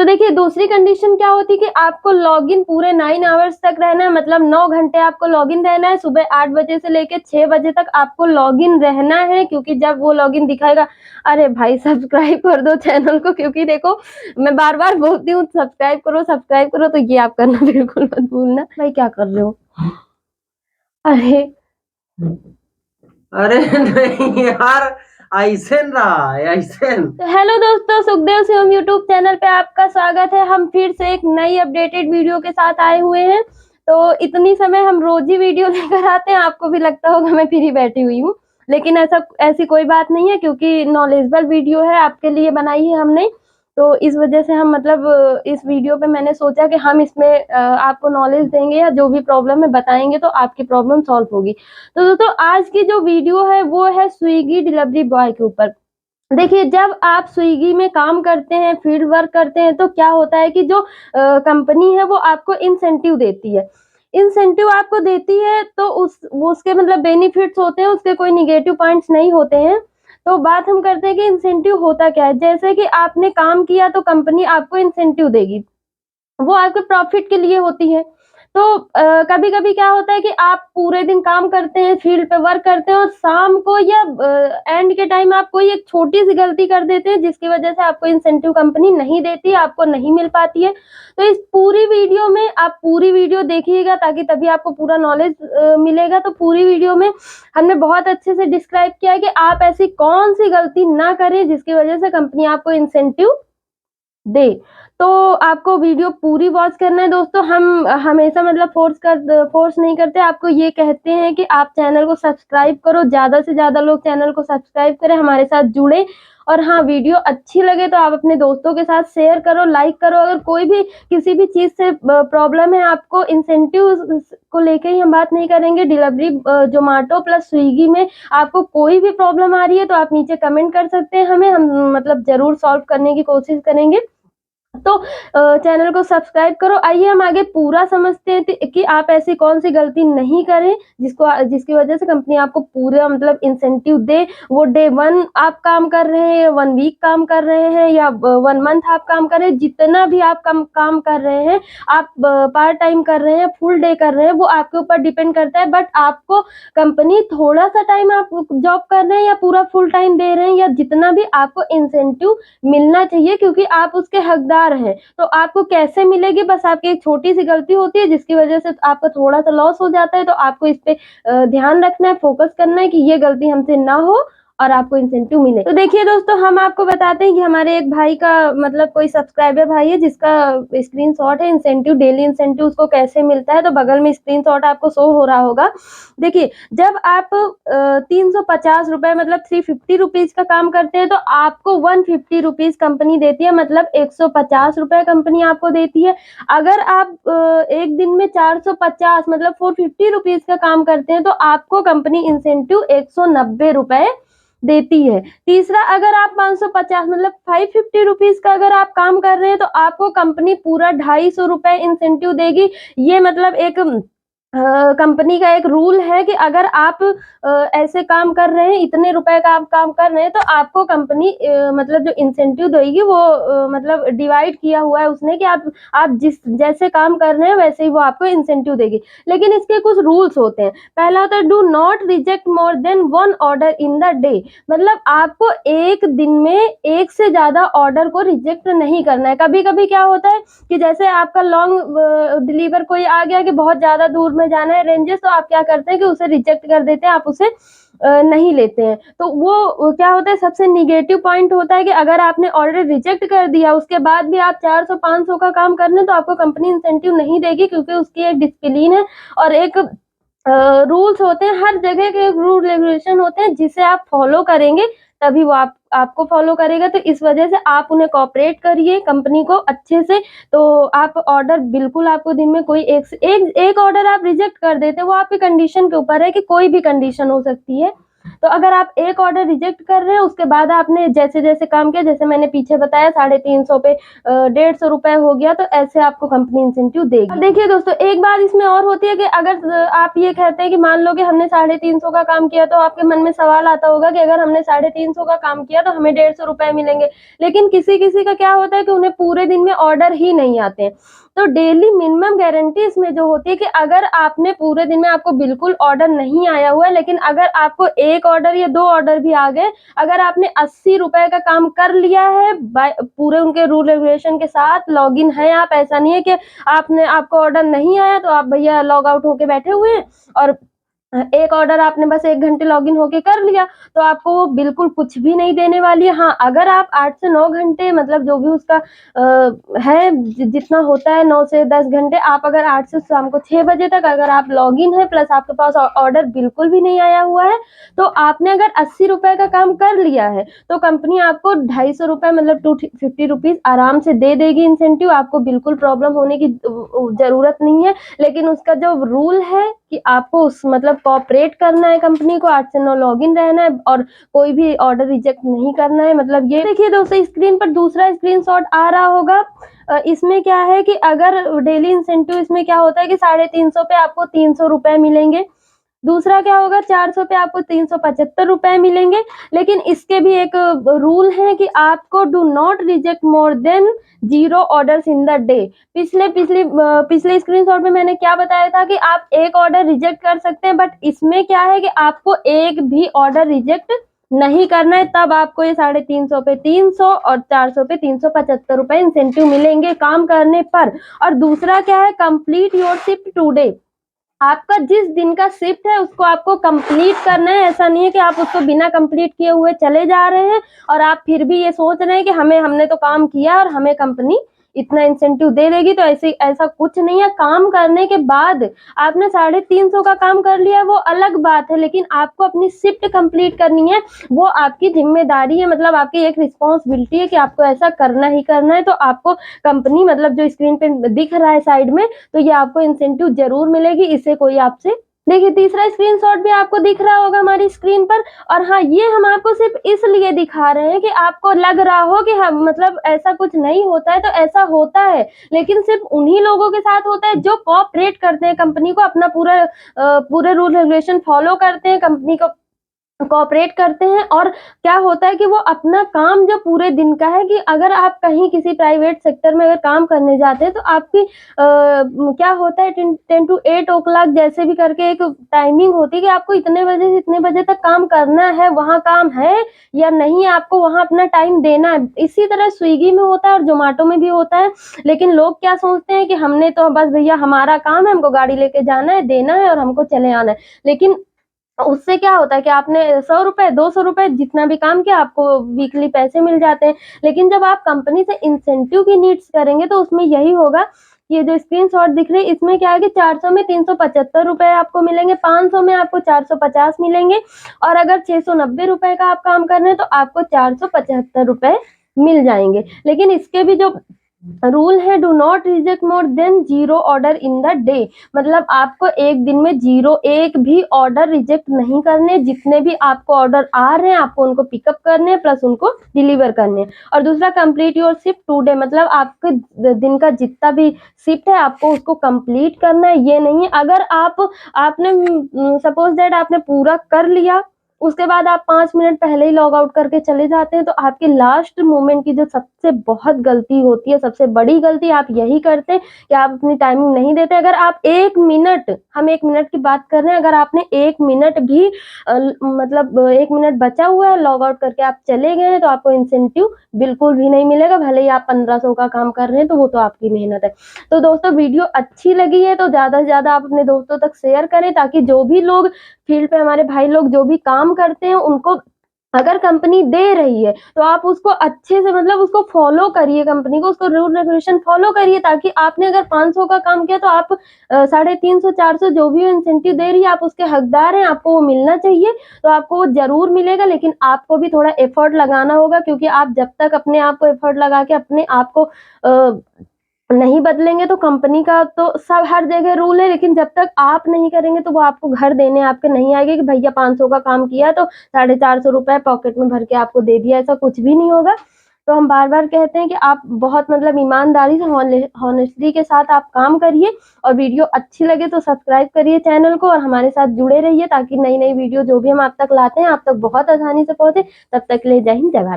देखिए दूसरी कंडीशन क्या होती है कि आपको लॉगिन पूरे 9 आवर्स तक रहना है, मतलब 9 घंटे आपको लॉगिन रहना है। सुबह 8 बजे से लेके 6 बजे तक आपको लॉगिन रहना है, क्योंकि जब वो लॉगिन दिखाएगा, अरे भाई सब्सक्राइब कर दो चैनल को, क्योंकि देखो मैं बार-बार बोलती हूँ सब्सक्राइब करो, तो ये आप करना बिल्कुल मत भूलना। भाई क्या कर रहे हो? अरे अरे नहीं यार, ऐसे रहा है ऐसे। तो हेलो दोस्तों, सुखदेव शिवम यूट्यूब चैनल पे आपका स्वागत है। हम फिर से एक नई अपडेटेड वीडियो के साथ आए हुए हैं। तो इतनी समय हम रोज ही वीडियो लेकर आते हैं, आपको भी लगता होगा मैं फ्री बैठी हुई हूँ, लेकिन ऐसी कोई बात नहीं है, क्योंकि नॉलेजेबल वीडियो है, आपके लिए बनाई है हमने। तो इस वजह से हम मतलब इस वीडियो पे मैंने सोचा कि हम इसमें आपको नॉलेज देंगे या जो भी प्रॉब्लम है बताएंगे, तो आपकी प्रॉब्लम सॉल्व होगी। तो दोस्तों आज की जो वीडियो है वो है स्विगी डिलीवरी बॉय के ऊपर। देखिए जब आप स्विगी में काम करते हैं, फील्ड वर्क करते हैं, तो क्या होता है कि जो कंपनी है वो आपको इंसेंटिव देती है। इंसेंटिव आपको देती है तो वो उसके मतलब बेनिफिट्स होते हैं, उसके कोई नेगेटिव पॉइंट्स नहीं होते हैं। तो बात हम करते हैं कि इंसेंटिव होता क्या है। जैसे कि आपने काम किया तो कंपनी आपको इंसेंटिव देगी, वो आपके प्रॉफिट के लिए होती है। तो कभी-कभी क्या होता है कि आप पूरे दिन काम करते हैं, फील्ड पे वर्क करते हैं और शाम को या एंड के टाइम आप कोई एक छोटी-सी गलती कर देते हैं, जिसकी वजह से आपको इंसेंटिव कंपनी नहीं देती, आपको नहीं मिल पाती है। तो इस पूरी वीडियो में आप पूरी वीडियो देखिएगा, ताकि तभी आपको पूरा नॉलेज मिलेगा। तो पूरी वीडियो में हमने बहुत अच्छे से डिस्क्राइब किया है कि आप ऐसी कौन-सी गलती ना करें, जिसकी वजह से कंपनी आपको इंसेंटिव दे। तो आपको वीडियो पूरी वॉच करना है दोस्तों। हम हमेशा मतलब फ़ोर्स नहीं करते, आपको ये कहते हैं कि आप चैनल को सब्सक्राइब करो, ज़्यादा से ज़्यादा लोग चैनल को सब्सक्राइब करें, हमारे साथ जुड़ें। और हाँ, वीडियो अच्छी लगे तो आप अपने दोस्तों के साथ शेयर करो, लाइक करो। अगर कोई भी किसी भी चीज़ से प्रॉब्लम है आपको, इंसेंटिव को लेके ही हम बात नहीं करेंगे, डिलीवरी ज़ोमैटो प्लस स्विगी में आपको कोई भी प्रॉब्लम आ रही है तो आप नीचे कमेंट कर सकते हैं हमें, हम मतलब ज़रूर सॉल्व करने की कोशिश करेंगे। तो चैनल को सब्सक्राइब करो। आइए हम आगे पूरा समझते हैं कि आप ऐसी कौन-सी गलती नहीं करें, जिसकी वजह से कंपनी आपको पूरा मतलब इंसेंटिव दे। वो डे 1 आप काम कर रहे हैं या 1 वीक काम कर रहे हैं या 1 मंथ आप काम कर रहे हैं, जितना भी आप काम कर रहे हैं, आप पार्ट टाइम कर रहे हैं, फुल डे कर रहे हैं, वो आपके ऊपर डिपेंड करता है। बट आपको कंपनी थोड़ा-सा टाइम आप जॉब कर रहे हैं या पूरा फुल टाइम दे रहे हैं, या जितना भी आपको इंसेंटिव मिलना चाहिए, क्योंकि आप उसके हकदार हैं। तो आपको कैसे मिलेगी, बस आपकी एक छोटी-सी गलती होती है, जिसकी वजह से आपका थोड़ा-सा लॉस हो जाता है। तो आपको इस पे ध्यान रखना है, फ़ोकस करना है कि ये गलती हमसे ना हो और आपको इंसेंटिव मिले। तो देखिए दोस्तों, हम आपको बताते हैं कि हमारे एक भाई का मतलब कोई सब्सक्राइबर भाई है, जिसका स्क्रीनशॉट है इंसेंटिव, डेली इंसेंटिव उसको कैसे मिलता है। तो बगल में स्क्रीनशॉट आपको शो हो रहा होगा। देखिए जब आप 350 रुपए मतलब 350 रुपीज़ का काम करते हैं, तो आपको 150 रुपीज़ कंपनी देती है, मतलब 150 रुपए कंपनी आपको देती है। अगर आप एक दिन में 450 मतलब 450 रुपीज़ का काम करते हैं, तो आपको कंपनी इंसेंटिव 190 रुपए देती है। तीसरा, अगर आप 550 मतलब 550 रुपीज़ का अगर आप काम कर रहे हैं, तो आपको कंपनी पूरा 250 रुपए इंसेंटिव देगी। ये मतलब एक कंपनी का एक रूल है कि अगर आप ऐसे काम कर रहे हैं, इतने रुपए का आप काम कर रहे हैं, तो आपको कंपनी मतलब जो इंसेंटिव देगी वो मतलब डिवाइड किया हुआ है उसने कि आप जिस जैसे काम कर रहे हैं वैसे ही वो आपको इंसेंटिव देगी। लेकिन इसके कुछ रूल्स होते हैं। पहला होता है, do not reject more than 1 order in the day. मतलब आपको एक दिन में एक से ज़्यादा ऑर्डर को रिजेक्ट नहीं करना है। कभी-कभी क्या होता है कि जैसे आपका लॉन्ग डिलीवर कोई आ गया कि बहुत ज़्यादा दूर में जाना है रेंजेस, तो आप क्या करते हैं कि उसे रिजेक्ट कर देते हैं, आप उसे नहीं लेते हैं। तो वो क्या होता है, सबसे नेगेटिव पॉइंट होता है कि अगर आपने ऑर्डर रिजेक्ट कर दिया, उसके बाद भी आप 400-500 का काम कर रहे हैं, तो आपको कंपनी इंसेंटिव नहीं देगी, क्योंकि उसकी एक डिसिप्लिन है और एक रूल्स होते हैं। हर जगह के रूल रेगुलेशन होते हैं, जिसे आप फॉलो करेंगे तभी वो आपको फॉलो करेगा। तो इस वजह से आप उन्हें कोऑपरेट करिए कंपनी को अच्छे से। तो आप ऑर्डर बिल्कुल, आपको दिन में कोई एक ऑर्डर आप रिजेक्ट कर देते हैं, वो आपकी कंडीशन के ऊपर है कि कोई भी कंडीशन हो सकती है। तो अगर आप एक ऑर्डर रिजेक्ट कर रहे हैं, उसके बाद आपने जैसे-जैसे काम किया, जैसे मैंने पीछे बताया 350 पे 150 रुपए हो गया, तो ऐसे आपको कंपनी इंसेंटिव देगी। अब देखिए दोस्तों, एक बात इसमें और होती है कि अगर आप ये कहते हैं कि मान लो कि हमने 350 का काम किया, तो आपके मन में सवाल आता होगा कि अगर हमने 350 का काम किया तो हमें 150 रुपए मिलेंगे। लेकिन किसी-किसी का क्या होता है कि उन्हें पूरे दिन में ऑर्डर ही नहीं आते हैं। तो डेली मिनिमम गारंटी इसमें जो होती है कि अगर आपने पूरे दिन में आपको बिल्कुल ऑर्डर नहीं आया हुआ है, लेकिन अगर आपको 1 ऑर्डर या 2 ऑर्डर भी आ गए, अगर आपने 80 रुपए का काम कर लिया है बाय पूरे उनके रूल रेगुलेशन के साथ लॉगिन है आप, ऐसा नहीं है कि आपको ऑर्डर नहीं आया तो आप भैया लॉग आउट होके बैठे हुए हैं और एक ऑर्डर आपने बस 1 घंटे लॉगिन होके कर लिया, तो आपको वो बिल्कुल कुछ भी नहीं देने वाली है। हाँ, अगर आप 8 से 9 घंटे मतलब जो भी उसका है जितना होता है 9 से 10 घंटे, आप अगर 8 से शाम को 6 बजे तक अगर आप लॉगिन है प्लस आपके पास ऑर्डर बिल्कुल भी नहीं आया हुआ है, तो आपने अगर 80 रुपए का काम कर लिया है, तो कंपनी आपको 250 रुपए मतलब 250 रुपीज़ आराम से दे देगी इंसेंटिव, आपको बिल्कुल प्रॉब्लम होने की ज़रूरत नहीं है। लेकिन उसका जो रूल है कि आपको उस मतलब कोऑपरेट करना है कंपनी को, 8 से 9 लॉगिन रहना है और कोई भी ऑर्डर रिजेक्ट नहीं करना है। मतलब ये देखिए दोस्तों, स्क्रीन पर दूसरा स्क्रीनशॉट आ रहा होगा। इसमें क्या है कि अगर डेली इंसेंटिव इसमें क्या होता है कि 350 पे आपको 300 रुपए मिलेंगे। दूसरा क्या होगा, 400 पे आपको 375 रुपए मिलेंगे। लेकिन इसके भी एक रूल है कि आपको do not reject more than 0 orders in the day. पिछले स्क्रीनशॉट में मैंने क्या बताया था कि आप एक ऑर्डर रिजेक्ट कर सकते हैं, बट इसमें क्या है कि आपको एक भी ऑर्डर रिजेक्ट नहीं करना है, तब आपको ये 350 पे 300 और 400 पे 375 रुपए इंसेंटिव मिलेंगे काम करने पर। और दूसरा क्या है, कंप्लीट योर शिफ्ट टुडे। आपका जिस दिन का शिफ्ट है उसको आपको कंप्लीट करना है। ऐसा नहीं है कि आप उसको बिना कंप्लीट किए हुए चले जा रहे हैं और आप फिर भी ये सोच रहे हैं कि हमने तो काम किया और हमें कंपनी इतना इंसेंटिव दे देगी। तो ऐसा कुछ नहीं है। काम करने के बाद आपने 350 का काम कर लिया वो अलग बात है, लेकिन आपको अपनी शिफ्ट कंप्लीट करनी है, वो आपकी जिम्मेदारी है। मतलब आपकी एक रिस्पॉन्सिबिलिटी है कि आपको ऐसा करना ही करना है। तो आपको कंपनी मतलब जो स्क्रीन पे दिख रहा है साइड में, तो ये आपको इंसेंटिव जरूर मिलेगी, इससे कोई आपसे देखिए तीसरा स्क्रीनशॉट भी आपको दिख रहा होगा हमारी स्क्रीन पर। और हाँ, ये हम आपको सिर्फ इसलिए दिखा रहे हैं कि आपको लग रहा हो कि हम मतलब ऐसा कुछ नहीं होता है, तो ऐसा होता है, लेकिन सिर्फ उन्हीं लोगों के साथ होता है जो कोऑपरेट करते हैं कंपनी को, अपना पूरे रूल रेगुलेशन फॉलो करते हैं, कंपनी को कोऑपरेट करते हैं। और क्या होता है कि वो अपना काम जो पूरे दिन का है, कि अगर आप कहीं किसी प्राइवेट सेक्टर में अगर काम करने जाते हैं तो आपकी क्या होता है 10 टू 8 ओ क्लॉक जैसे भी करके एक टाइमिंग होती है कि आपको इतने बजे से इतने बजे तक काम करना है। वहाँ काम है या नहीं, आपको वहाँ अपना टाइम देना है। इसी तरह स्विगी में होता है और जोमेटो में भी होता है। लेकिन लोग क्या सोचते हैं कि हमने तो बस भैया हमारा काम है, हमको गाड़ी लेके जाना है, देना है और हमको चले आना है। लेकिन उससे क्या होता है कि आपने 100 रुपए 200 रुपए जितना भी काम किया आपको वीकली पैसे मिल जाते हैं। लेकिन जब आप कंपनी से इंसेंटिव की नीड्स करेंगे तो उसमें यही होगा। ये जो स्क्रीनशॉट दिख रही है इसमें क्या है कि 400 में 375 रुपए आपको मिलेंगे, 500 में आपको 450 मिलेंगे और अगर 690 रुपए का आप काम कर रहे हैं तो आपको 475 रुपए मिल जाएंगे। लेकिन इसके भी जो रूल है, do not reject more than 0 order in the day. मतलब आपको एक दिन में 0 एक भी ऑर्डर रिजेक्ट नहीं करने। जितने भी आपको ऑर्डर आ रहे हैं आपको उनको पिकअप करने हैं प्लस उनको डिलीवर करने हैं। और दूसरा, कंप्लीट योर शिफ्ट टुडे, मतलब आपके दिन का जितना भी शिफ्ट है आपको उसको कंप्लीट करना है। ये नहीं अगर आपने सपोज दैट आपने पूरा कर लिया, उसके बाद आप 5 मिनट पहले ही लॉग आउट करके चले जाते हैं, तो आपके लास्ट मोमेंट की जो सबसे बहुत गलती होती है, सबसे बड़ी गलती आप यही करते हैं कि आप अपनी टाइमिंग नहीं देते। अगर आप 1 मिनट, हम 1 मिनट की बात कर रहे हैं, अगर आपने 1 मिनट भी मतलब 1 मिनट बचा हुआ है लॉग आउट करके आप चले गए हैं, तो आपको इंसेंटिव बिल्कुल भी नहीं मिलेगा। भले ही आप 1500 का काम कर रहे हैं, तो वो तो आपकी मेहनत है। तो दोस्तों, वीडियो अच्छी लगी है तो ज्यादा से ज्यादा आप अपने दोस्तों तक शेयर करें, ताकि जो भी लोग फील्ड पे, हमारे भाई लोग जो भी काम करते हैं, उनको अगर कंपनी दे रही है तो आप उसको अच्छे से मतलब उसको फॉलो करिए, कंपनी को उसको रूल रेगुलेशन फॉलो करिए, ताकि आपने अगर 500 का काम किया तो आप 350 400 जो भी इंसेंटिव दे रही है आप उसके हकदार हैं, आपको वो मिलना चाहिए। तो आपको वो जरूर मिलेगा, लेकिन आपको भी थोड़ा एफर्ट लगाना होगा, क्योंकि आप जब तक अपने आप को एफर्ट लगा के अपने आप को नहीं बदलेंगे तो कंपनी का तो सब हर जगह रूल है, लेकिन जब तक आप नहीं करेंगे तो वो आपको घर देने आपके नहीं आएंगे कि भैया 500 का काम किया तो 450 रुपए पॉकेट में भर के आपको दे दिया, ऐसा कुछ भी नहीं होगा। तो हम बार बार कहते हैं कि आप बहुत मतलब ईमानदारी से हॉनेस्टी के साथ आप काम करिए, और वीडियो अच्छी लगे तो सब्सक्राइब करिए चैनल को और हमारे साथ जुड़े रहिए, ताकि नई नई वीडियो जो भी हम आप तक लाते हैं आप तक बहुत आसानी से पहुंचे। तब तक के लिए जय हिंद, जय भारत।